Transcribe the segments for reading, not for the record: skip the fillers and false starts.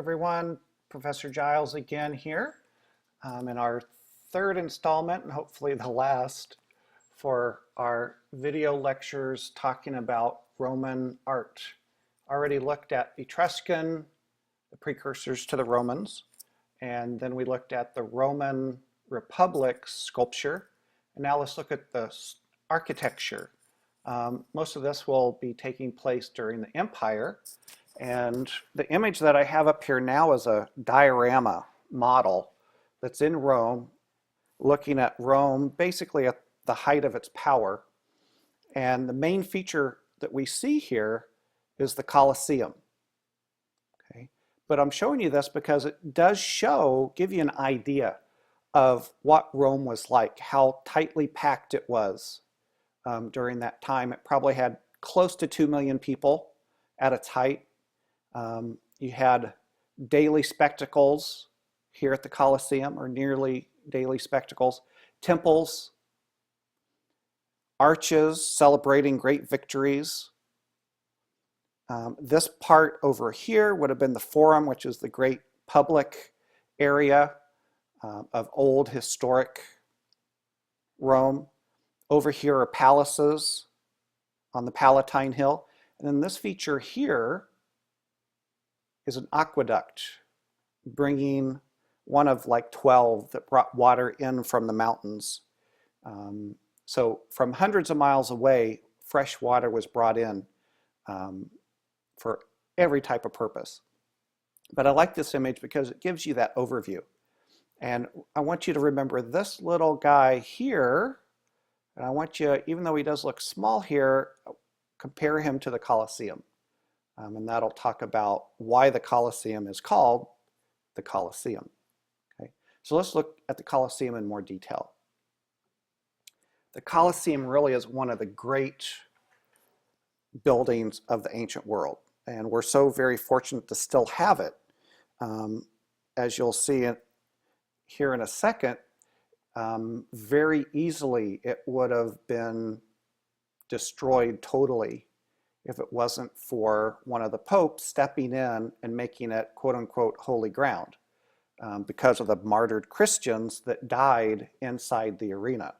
everyone. Professor Giles again here in our third installment and hopefully the last for our video lectures talking about Roman art. Already looked at Etruscan, the precursors to the Romans, and then we looked at the Roman Republic sculpture. And now let's look at the architecture. Most of this will be taking place during the Empire. And the image that I have up here now is a diorama model that's in Rome, looking at Rome basically at the height of its power. And the main feature that we see here is the Colosseum. Okay? But I'm showing you this because it does give you an idea of what Rome was like, how tightly packed it was during that time. It probably had close to 2 million people at its height. You had daily spectacles here at the Colosseum, or nearly daily spectacles, temples, arches celebrating great victories. This part over here would have been the Forum, which is the great public area of old historic Rome. Over here are palaces on the Palatine Hill. And then this feature here is an aqueduct, bringing one of like 12 that brought water in from the mountains. So from hundreds of miles away, fresh water was brought in for every type of purpose. But I like this image because it gives you that overview. And I want you to remember this little guy here, and I want you, even though he does look small here, compare him to the Colosseum. And that'll talk about why the Colosseum is called the Colosseum. Okay? So let's look at the Colosseum in more detail. The Colosseum really is one of the great buildings of the ancient world. And we're so very fortunate to still have it. As you'll see here in a second, very easily it would have been destroyed totally if it wasn't for one of the popes stepping in and making it quote-unquote holy ground because of the martyred Christians that died inside the arena.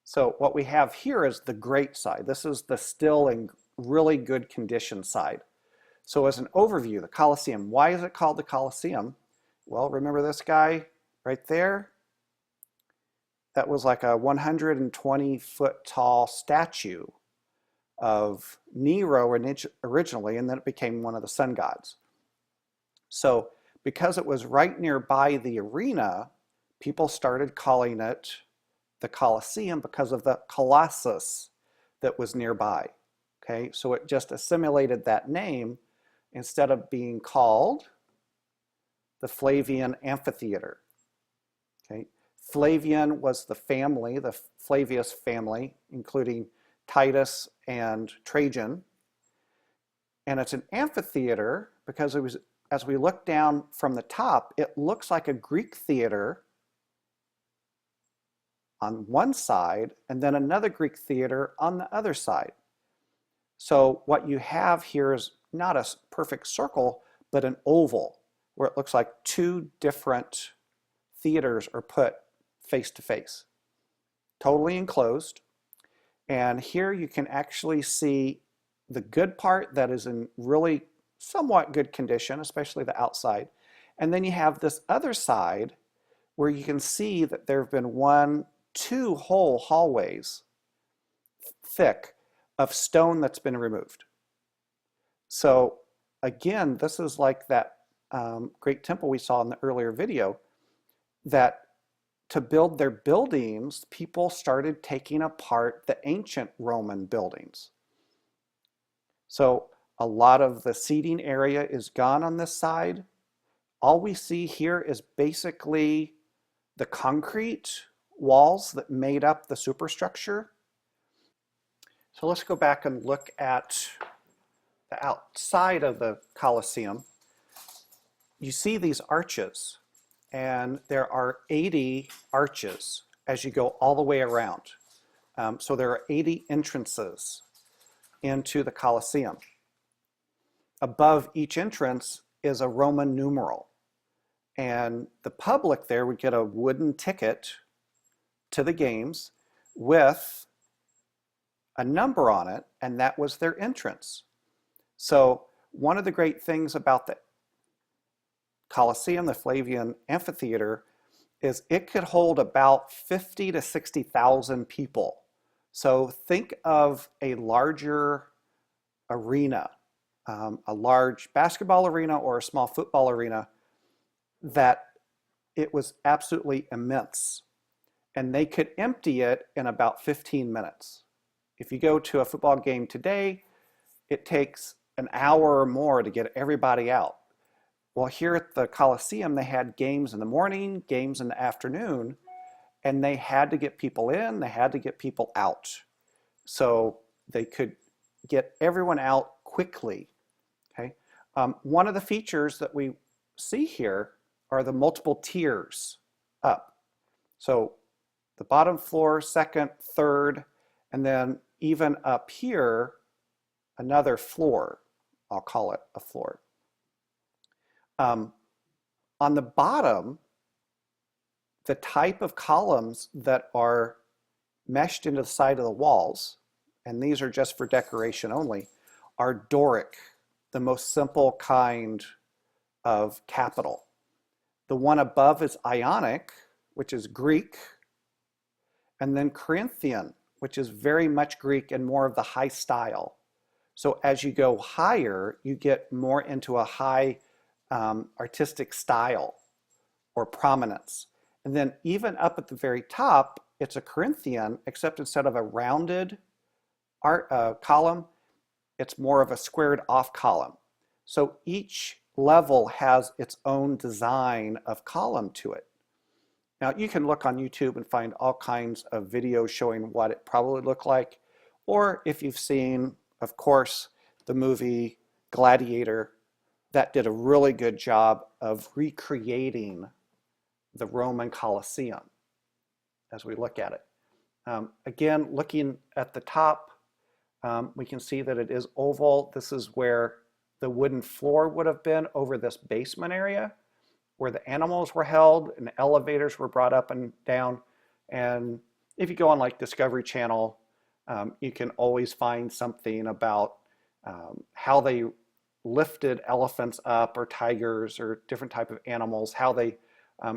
So what we have here is the great side. This is the still in really good condition side. So as an overview, the Colosseum, why is it called the Colosseum? Well, remember this guy right there? That was like a 120-foot tall statue of Nero originally, and then it became one of the sun gods. So because it was right nearby the arena, people started calling it the Colosseum because of the Colossus that was nearby. Okay, so it just assimilated that name instead of being called the Flavian Amphitheater. Okay, Flavian was the family, the Flavius family, including Titus and Trajan. And it's an amphitheater because it was, as we look down from the top, it looks like a Greek theater on one side and then another Greek theater on the other side. So what you have here is not a perfect circle, but an oval where it looks like two different theaters are put face to face, totally enclosed. And here you can actually see the good part that is in really somewhat good condition, especially the outside. And then you have this other side where you can see that there have been 2 whole hallways thick of stone that's been removed. So again, this is like that great temple we saw in the earlier video, that to build their buildings, people started taking apart the ancient Roman buildings. So a lot of the seating area is gone on this side. All we see here is basically the concrete walls that made up the superstructure. So let's go back and look at the outside of the Colosseum. You see these arches, and there are 80 arches as you go all the way around. So there are 80 entrances into the Colosseum. Above each entrance is a Roman numeral. And the public there would get a wooden ticket to the games with a number on it, and that was their entrance. So one of the great things about the Colosseum, the Flavian Amphitheater, is it could hold about 50 to 60,000 people. So think of a larger arena, a large basketball arena or a small football arena, that it was absolutely immense. And they could empty it in about 15 minutes. If you go to a football game today, it takes an hour or more to get everybody out. Well, here at the Coliseum, they had games in the morning, games in the afternoon, and they had to get people in, they had to get people out. So they could get everyone out quickly. Okay? One of the features that we see here are the multiple tiers up. So the bottom floor, second, third, and then even up here, another floor. I'll call it a floor. On the bottom, the type of columns that are meshed into the side of the walls, and these are just for decoration only, are Doric, the most simple kind of capital. The one above is Ionic, which is Greek, and then Corinthian, which is very much Greek and more of the high style. So as you go higher, you get more into a high artistic style or prominence. And then even up at the very top, it's a Corinthian, except instead of a rounded column, it's more of a squared off column. So each level has its own design of column to it. Now you can look on YouTube and find all kinds of videos showing what it probably looked like. Or if you've seen, of course, the movie Gladiator, that did a really good job of recreating the Roman Colosseum as we look at it. Again, looking at the top, we can see that it is oval. This is where the wooden floor would have been over this basement area where the animals were held and the elevators were brought up and down. And if you go on like Discovery Channel, you can always find something about how they lifted elephants up or tigers or different type of animals, how they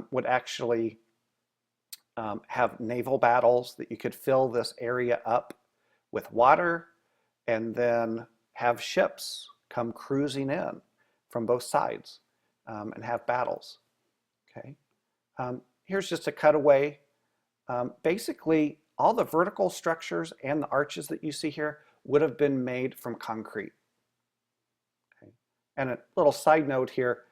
would actually have naval battles, that you could fill this area up with water and then have ships come cruising in from both sides and have battles. Okay, here's just a cutaway. Basically, all the vertical structures and the arches that you see here would have been made from concrete. Okay. And a little side note here,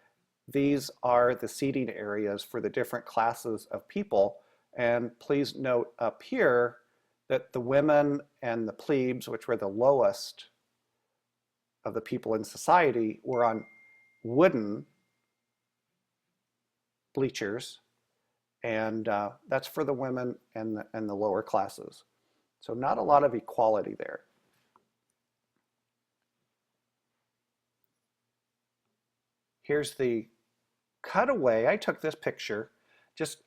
these are the seating areas for the different classes of people. And please note up here that the women and the plebes, which were the lowest of the people in society, were on wooden bleachers, and that's for the women and the lower classes. So not a lot of equality there. Here's the cutaway. I took this picture.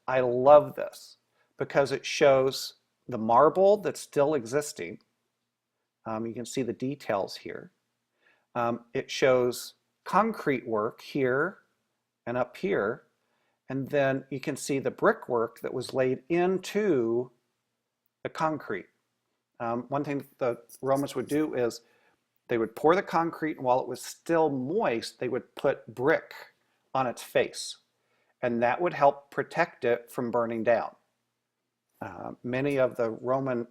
I love this because it shows the marble that's still existing. You can see the details here. It shows concrete work here and up here. And then you can see the brickwork that was laid into the concrete. One thing the Romans would do is they would pour the concrete, and while it was still moist, they would put brick on its face. And that would help protect it from burning down. Many of the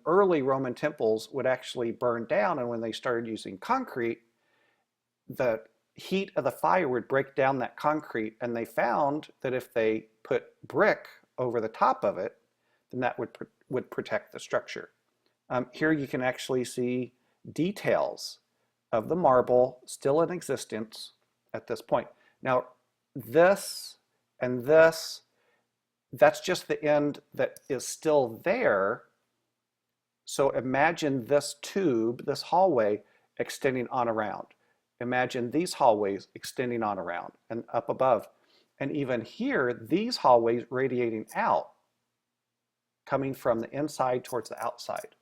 early Roman temples would actually burn down, and when they started using concrete, the heat of the fire would break down that concrete, and they found that if they put brick over the top of it, then that would protect the structure. Here you can actually see details of the marble still in existence at this point. Now, this and this, that's just the end that is still there. So imagine this tube, this hallway, extending on around. imagine these hallways extending on around and up above. And even here, these hallways radiating out, coming from the inside towards the outside.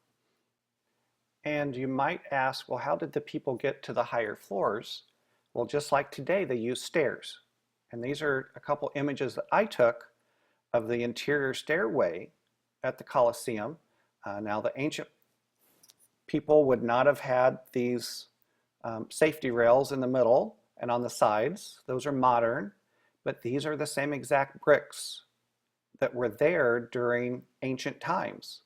And you might ask, well, how did the people get to the higher floors? Well, just like today, they use stairs. And these are a couple images that I took of the interior stairway at the Colosseum. Now, the ancient people would not have had these safety rails in the middle and on the sides. Those are modern, but these are the same exact bricks that were there during ancient times.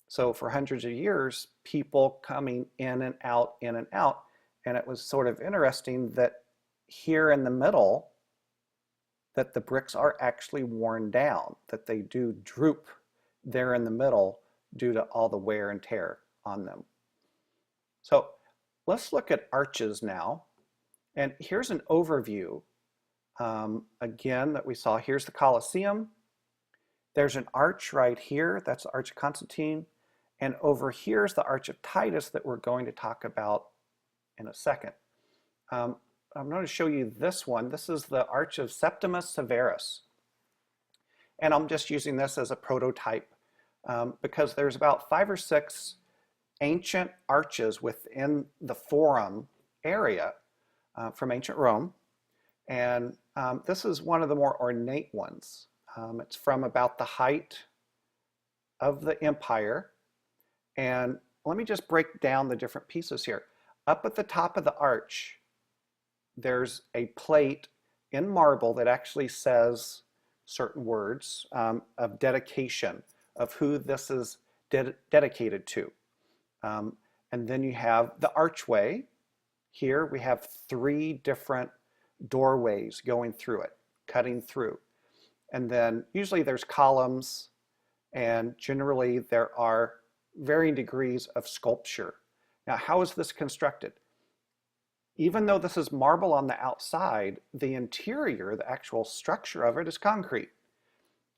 So for hundreds of years, people coming in and out, and it was sort of interesting that here in the middle, that the bricks are actually worn down, that they do droop there in the middle due to all the wear and tear on them. So let's look at arches now. And here's an overview, again, that we saw. Here's the Colosseum. There's an arch right here. That's the Arch of Constantine. And over here is the Arch of Titus that we're going to talk about in a second. I'm going to show you this one. This is the Arch of Septimus Severus. And I'm just using this as a prototype because there's about 5 or 6 ancient arches within the Forum area from ancient Rome. And this is one of the more ornate ones. It's from about the height of the empire. And let me just break down the different pieces here. Up at the top of the arch, there's a plate in marble that actually says certain words of dedication, of who this is dedicated to. And then you have the archway. Here we have 3 different doorways going through it, cutting through. And then usually there's columns, and generally there are varying degrees of sculpture. Now, how is this constructed? Even though this is marble on the outside, the interior, the actual structure of it, is concrete.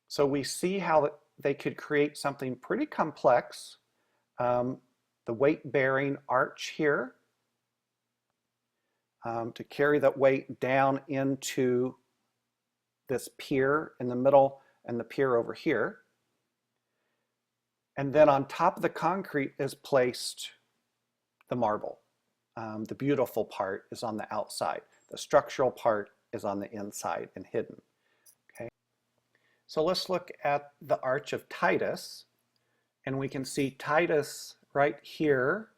So we see how they could create something pretty complex. The weight-bearing arch here to carry that weight down into this pier in the middle and the pier over here. And then on top of the concrete is placed the marble. The beautiful part is on the outside. The structural part is on the inside and hidden. Okay. So let's look at the Arch of Titus, and we can see Titus right here.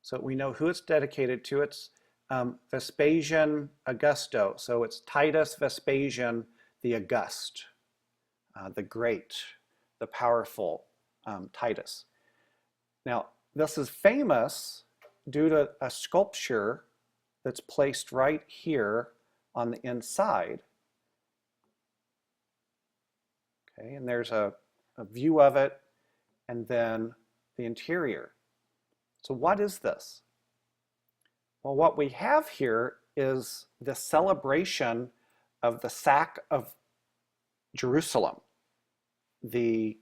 So we know who it's dedicated to. It's Vespasian Augusto. So it's Titus Vespasian the August, the great, the powerful Titus. Now, this is famous due to a sculpture that's placed right here on the inside. Okay, and there's a view of it, and then the interior. So what is this? Well, what we have here is the celebration of the sack of Jerusalem. The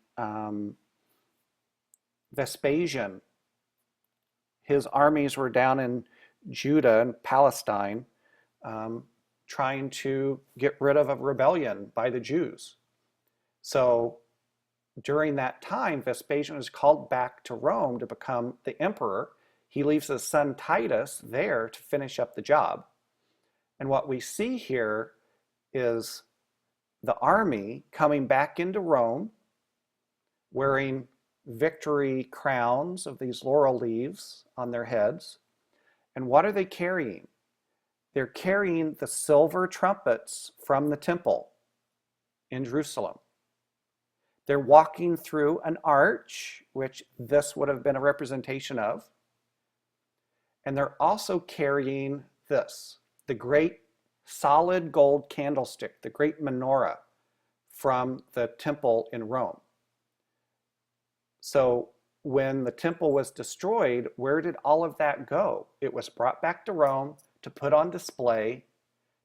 Vespasian, his armies were down in Judah and Palestine trying to get rid of a rebellion by the Jews. So during that time, Vespasian is called back to Rome to become the emperor. He leaves his son Titus there to finish up the job. And what we see here is the army coming back into Rome wearing victory crowns of these laurel leaves on their heads. And what are they carrying? They're carrying the silver trumpets from the temple in Jerusalem. They're walking through an arch, which this would have been a representation of. And they're also carrying this, the great solid gold candlestick, the great menorah from the temple in Rome. So when the temple was destroyed, where did all of that go? It was brought back to Rome to put on display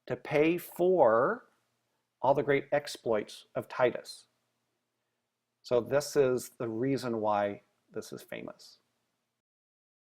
to pay for all the great exploits of Titus. So this is the reason why this is famous.